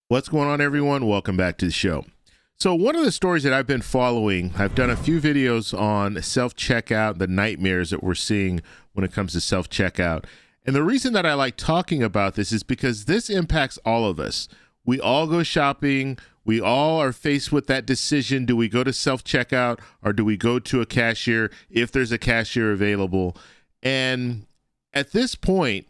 What's going on, everyone? Welcome back to the show. So one of the stories that I've been following, I've done a few videos on self-checkout, the nightmares that we're seeing when it comes to self-checkout. And the reason that I like talking about this is because this impacts all of us. We all go shopping. We all are faced with that decision. Do we go to self-checkout or do we go to a cashier if there's a cashier available? And at this point,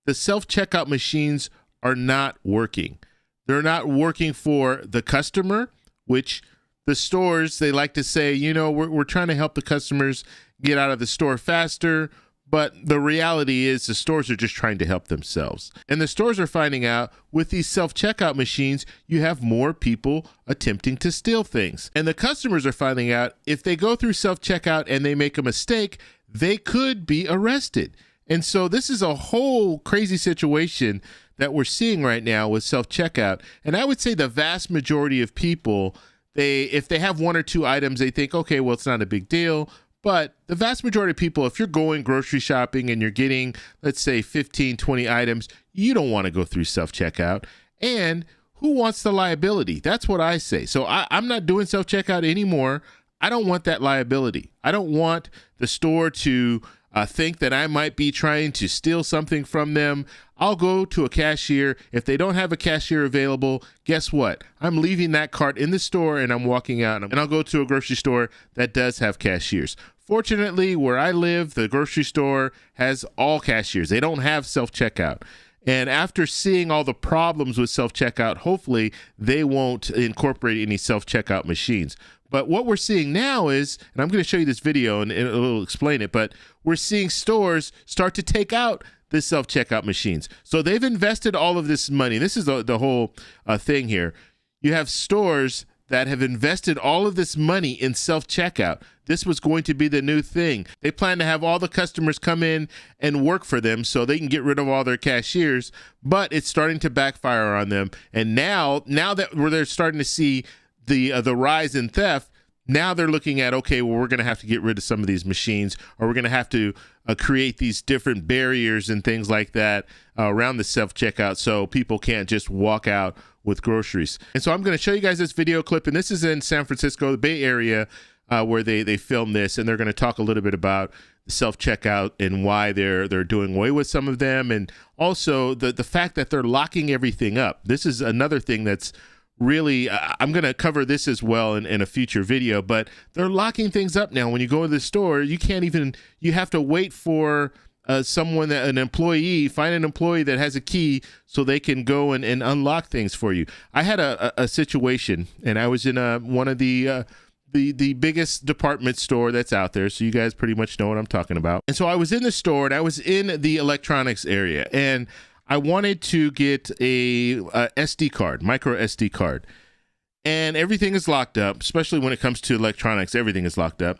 the self-checkout machines are not working. They're not working for the customer, which the stores, they like to say, you know, we're trying to help the customers get out of the store faster. But the reality is the stores are just trying to help themselves. And the stores are finding out with these self-checkout machines, you have more people attempting to steal things. And the customers are finding out if they go through self-checkout and they make a mistake, they could be arrested. And so this is a whole crazy situation that we're seeing right now with self-checkout. And I would say the vast majority of people, if they have one or two items, they think, okay, well, it's not a big deal. But the vast majority of people, if you're going grocery shopping and you're getting, let's say, 15, 20 items, you don't want to go through self-checkout. And who wants the liability? That's what I say. So I'm not doing self-checkout anymore. I don't want that liability. I don't want the store to think that I might be trying to steal something from them. I'll go to a cashier. If they don't have a cashier available, guess what? I'm leaving that cart in the store and I'm walking out, and I'll go to a grocery store that does have cashiers. Fortunately, where I live, the grocery store has all cashiers. They don't have self-checkout. And after seeing all the problems with self-checkout, hopefully they won't incorporate any self-checkout machines. But what we're seeing now is, and I'm going to show you this video and it'll explain it, but we're seeing stores start to take out the self-checkout machines. So they've invested all of this money. This is the whole thing here. You have stores that have invested all of this money in self-checkout. This was going to be the new thing. They plan to have all the customers come in and work for them so they can get rid of all their cashiers, but it's starting to backfire on them. And now that they're starting to see the rise in theft, now they're looking at, okay, well, we're going to have to get rid of some of these machines, or we're going to have to create these different barriers and things like that around the self-checkout so people can't just walk out with groceries. And so I'm going to show you guys this video clip, and this is in San Francisco, the Bay Area, where they filmed this, and they're going to talk a little bit about the self-checkout and why they're doing away with some of them, and also the fact that they're locking everything up. This is another thing that's really, I'm going to cover this as well in a future video, but they're locking things up now. When you go to the store, you have to wait for find an employee that has a key so they can go and unlock things for you. I had a situation, and I was in one of the biggest department store that's out there, so you guys pretty much know what I'm talking about. And so I was in the store, and I was in the electronics area, and I wanted to get a SD card, micro SD card, and everything is locked up, especially when it comes to electronics. Everything is locked up.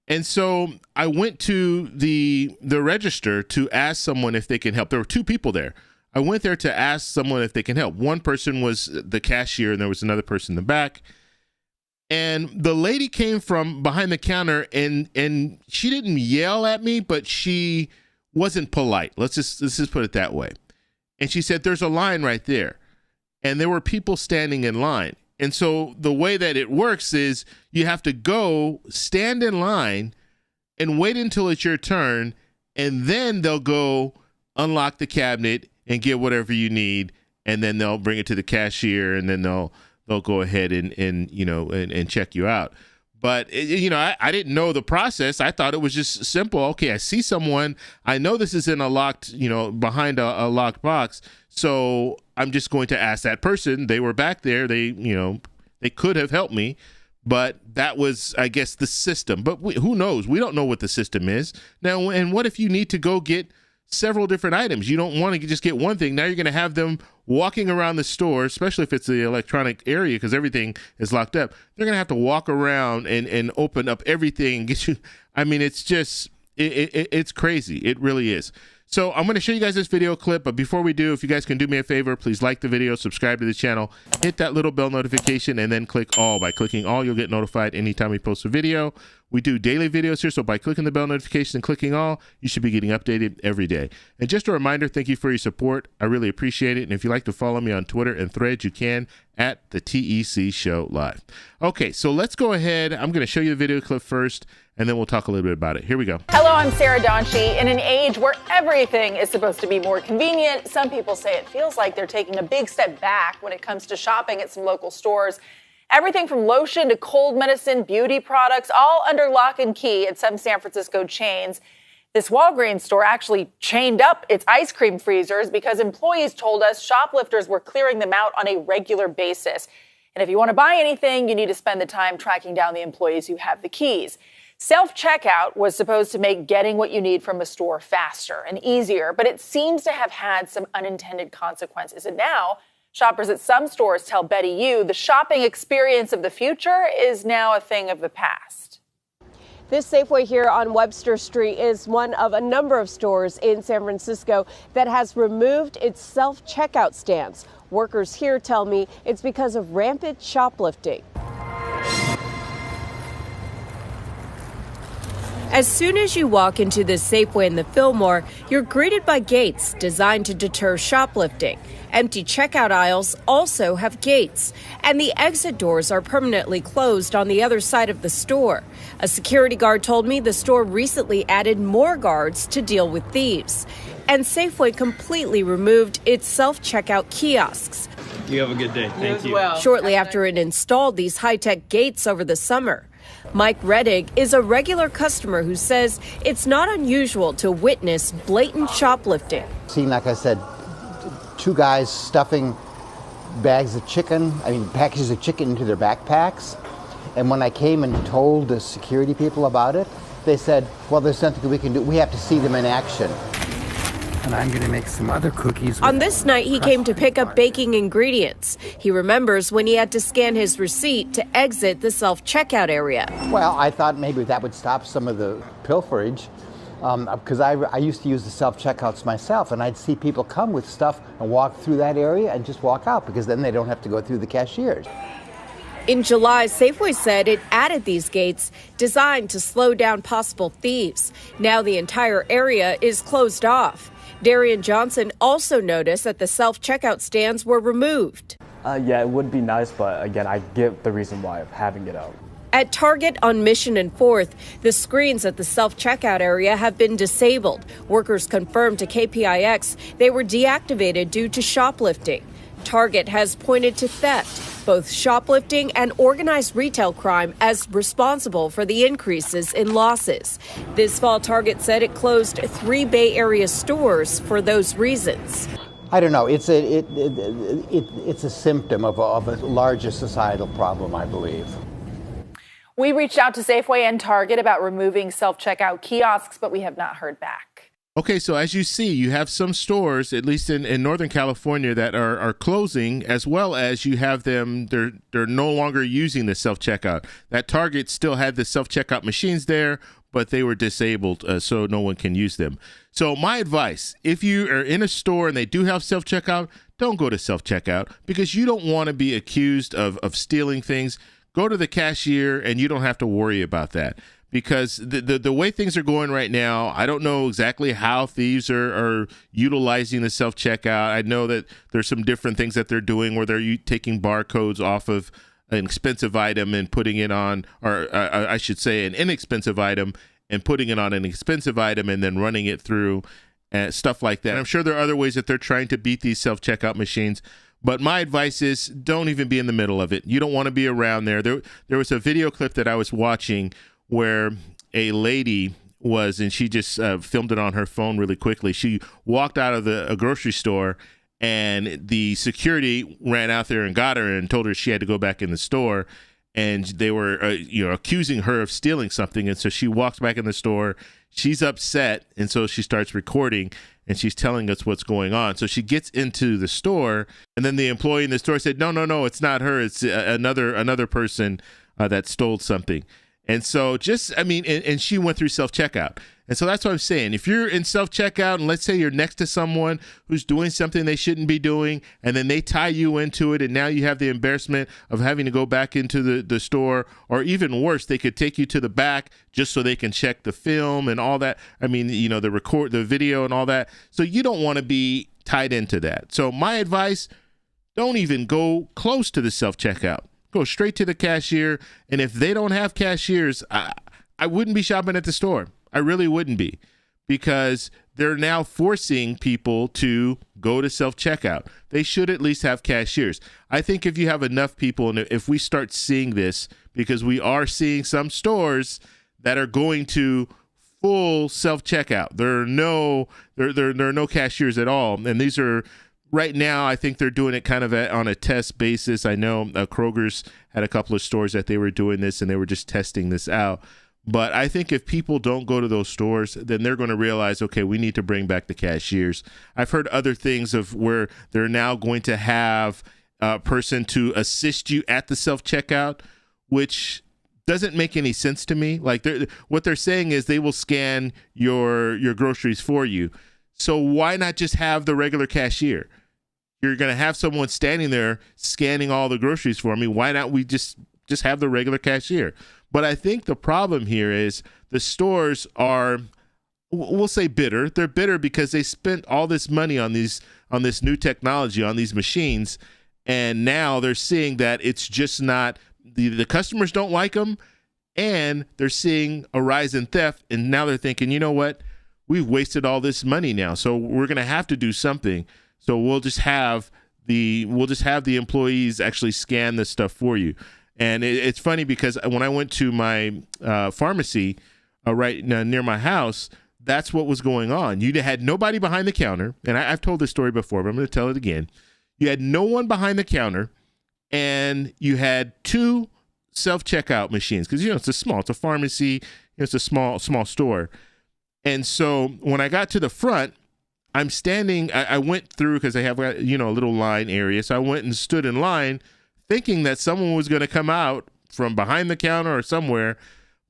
And so I went to the register to ask someone if they can help. There were two people there. I went there to ask someone if they can help. One person was the cashier, and there was another person in the back. And the lady came from behind the counter, and she didn't yell at me, but she wasn't polite. Let's just put it that way. And she said, there's a line right there. And there were people standing in line. And so the way that it works is you have to go stand in line and wait until it's your turn. And then they'll go unlock the cabinet and get whatever you need. And then they'll bring it to the cashier, and then they'll go ahead and check you out. But, I didn't know the process. I thought it was just simple. Okay, I see someone. I know this is in a locked, behind a locked box. So I'm just going to ask that person. They were back there. They could have helped me. But that was, I guess, the system. But who knows? We don't know what the system is. Now, and what if you need to go get several different items? You don't want to just get one thing. Now you're going to have them walking around the store, especially if it's the electronic area, because everything is locked up. They're going to have to walk around and open up everything and get you. I mean, it's just, it's crazy. It really is. So I'm going to show you guys this video clip, but before we do, if you guys can do me a favor, please like the video, subscribe to the channel, hit that little bell notification, and then click all. By clicking all, you'll get notified anytime we post a video. We do daily videos here, so by clicking the bell notification and clicking all, you should be getting updated every day. And just a reminder, thank you for your support. I really appreciate it. And if you'd like to follow me on Twitter and Threads, you can at the TEC Show Live. Okay, so let's go ahead. I'm going to show you the video clip first, and then we'll talk a little bit about it. Here we go. Hello, I'm Sarah Donchi. In an age where everything is supposed to be more convenient, some people say it feels like they're taking a big step back when it comes to shopping at some local stores. Everything from lotion to cold medicine, beauty products, all under lock and key at some San Francisco chains. This Walgreens store actually chained up its ice cream freezers because employees told us shoplifters were clearing them out on a regular basis. And if you want to buy anything, you need to spend the time tracking down the employees who have the keys. Self-checkout was supposed to make getting what you need from a store faster and easier, but it seems to have had some unintended consequences. And now, shoppers at some stores tell Betty U the shopping experience of the future is now a thing of the past. This Safeway here on Webster Street is one of a number of stores in San Francisco that has removed its self-checkout stands. Workers here tell me it's because of rampant shoplifting. As soon as you walk into this Safeway in the Fillmore, you're greeted by gates designed to deter shoplifting. Empty checkout aisles also have gates, and the exit doors are permanently closed on the other side of the store. A security guard told me the store recently added more guards to deal with thieves. And Safeway completely removed its self-checkout kiosks. You have a good day. Thank you. Shortly after it installed these high-tech gates over the summer. Mike Reddig is a regular customer who says it's not unusual to witness blatant shoplifting. Seen, like I said, two guys stuffing packages of chicken into their backpacks. And when I came and told the security people about it, they said, well, there's nothing we can do. We have to see them in action. And I'm going to make some other cookies. On this night, he came to pick up baking ingredients. He remembers when he had to scan his receipt to exit the self-checkout area. Well, I thought maybe that would stop some of the pilferage, because I used to use the self-checkouts myself, and I'd see people come with stuff and walk through that area and just walk out, because then they don't have to go through the cashiers. In July, Safeway said it added these gates designed to slow down possible thieves. Now the entire area is closed off. Darian Johnson also noticed that the self-checkout stands were removed. Yeah, it would be nice, but again, I get the reason why of having it out. At Target on Mission and 4th, the screens at the self-checkout area have been disabled. Workers confirmed to KPIX they were deactivated due to shoplifting. Target has pointed to theft, both shoplifting and organized retail crime, as responsible for the increases in losses. This fall, Target said it closed 3 Bay Area stores for those reasons. I don't know. It's a symptom of a larger societal problem, I believe. We reached out to Safeway and Target about removing self-checkout kiosks, but we have not heard back. Okay, so as you see, you have some stores, at least in Northern California, that are closing, as well as you have them, they're no longer using the self-checkout. That Target still had the self-checkout machines there, but they were disabled, so no one can use them. So my advice, if you are in a store and they do have self-checkout, don't go to self-checkout, because you don't want to be accused of stealing things. Go to the cashier and you don't have to worry about that. Because the way things are going right now, I don't know exactly how thieves are utilizing the self-checkout. I know that there's some different things that they're doing where they're taking barcodes off of an expensive item and putting it on, or I should say an inexpensive item and putting it on an expensive item and then running it through, stuff like that. And I'm sure there are other ways that they're trying to beat these self-checkout machines. But my advice is don't even be in the middle of it. You don't want to be around there. There was a video clip that I was watching where a lady was, and she just filmed it on her phone really quickly. She walked out of a grocery store, and the security ran out there and got her and told her she had to go back in the store. And they were, accusing her of stealing something. And so she walks back in the store. She's upset, and so she starts recording, and she's telling us what's going on. So she gets into the store, and then the employee in the store said, no, it's not her. It's another person that stole something. And so and she went through self-checkout. And so that's what I'm saying. If you're in self-checkout and let's say you're next to someone who's doing something they shouldn't be doing, and then they tie you into it, and now you have the embarrassment of having to go back into the store, or even worse, they could take you to the back just so they can check the film and all that. I mean, the video and all that. So you don't want to be tied into that. So my advice, don't even go close to the self-checkout. Go straight to the cashier. And if they don't have cashiers, I wouldn't be shopping at the store. I really wouldn't be, because they're now forcing people to go to self-checkout. They should at least have cashiers. I think if you have enough people, and if we start seeing this, because we are seeing some stores that are going to full self-checkout. There are no cashiers at all. And these are, right now, I think they're doing it kind of on a test basis. I know Kroger's had a couple of stores that they were doing this, and they were just testing this out. But I think if people don't go to those stores, then they're going to realize, okay, we need to bring back the cashiers. I've heard other things of where they're now going to have a person to assist you at the self-checkout, which doesn't make any sense to me. Like what they're saying is they will scan your groceries for you. So why not just have the regular cashier? You're going to have someone standing there scanning all the groceries for me. Why not we just have the regular cashier? But I think the problem here is the stores are, we'll say, bitter. They're bitter because they spent all this money on this new technology, on these machines, and now they're seeing that it's just not, the customers don't like them, and they're seeing a rise in theft, and now they're thinking, you know what, we've wasted all this money now, so we're going to have to do something. So we'll just have the employees actually scan this stuff for you. And it's funny because when I went to my pharmacy right near my house, that's what was going on. You had nobody behind the counter. And I've told this story before, but I'm going to tell it again. You had no one behind the counter, and you had 2 self-checkout machines because, it's a pharmacy. It's a small store. And so when I got to the front, I'm standing, I went through because they have, a little line area. So I went and stood in line thinking that someone was going to come out from behind the counter or somewhere.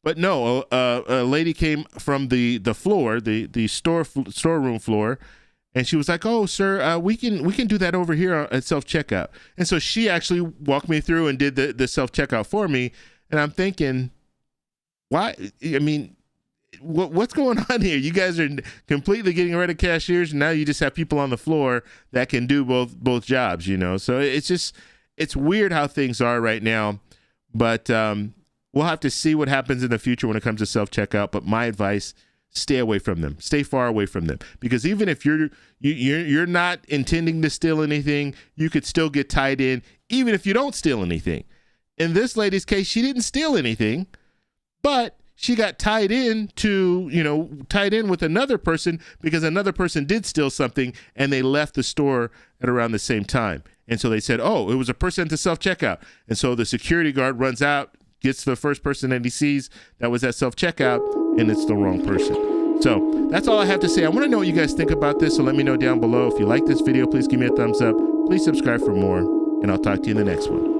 But no, a lady came from the floor, the storeroom floor, and she was like, "Oh, sir, we can do that over here at self-checkout." And so she actually walked me through and did the self-checkout for me. And I'm thinking, why? I mean, what's going on here? You guys are completely getting rid of cashiers, and now you just have people on the floor that can do both jobs, So it's weird how things are right now, but we'll have to see what happens in the future when it comes to self-checkout. But my advice, stay away from them. Stay far away from them, because even if you're not intending to steal anything, you could still get tied in, even if you don't steal anything. In this lady's case, she didn't steal anything, but she got tied in with another person because another person did steal something, and they left the store at around the same time. And so they said, oh, it was a person to self-checkout. And so the security guard runs out, gets the first person that he sees that was at self-checkout, and it's the wrong person. So that's all I have to say. I want to know what you guys think about this, so let me know down below. If you like this video, please give me a thumbs up. Please subscribe for more, and I'll talk to you in the next one.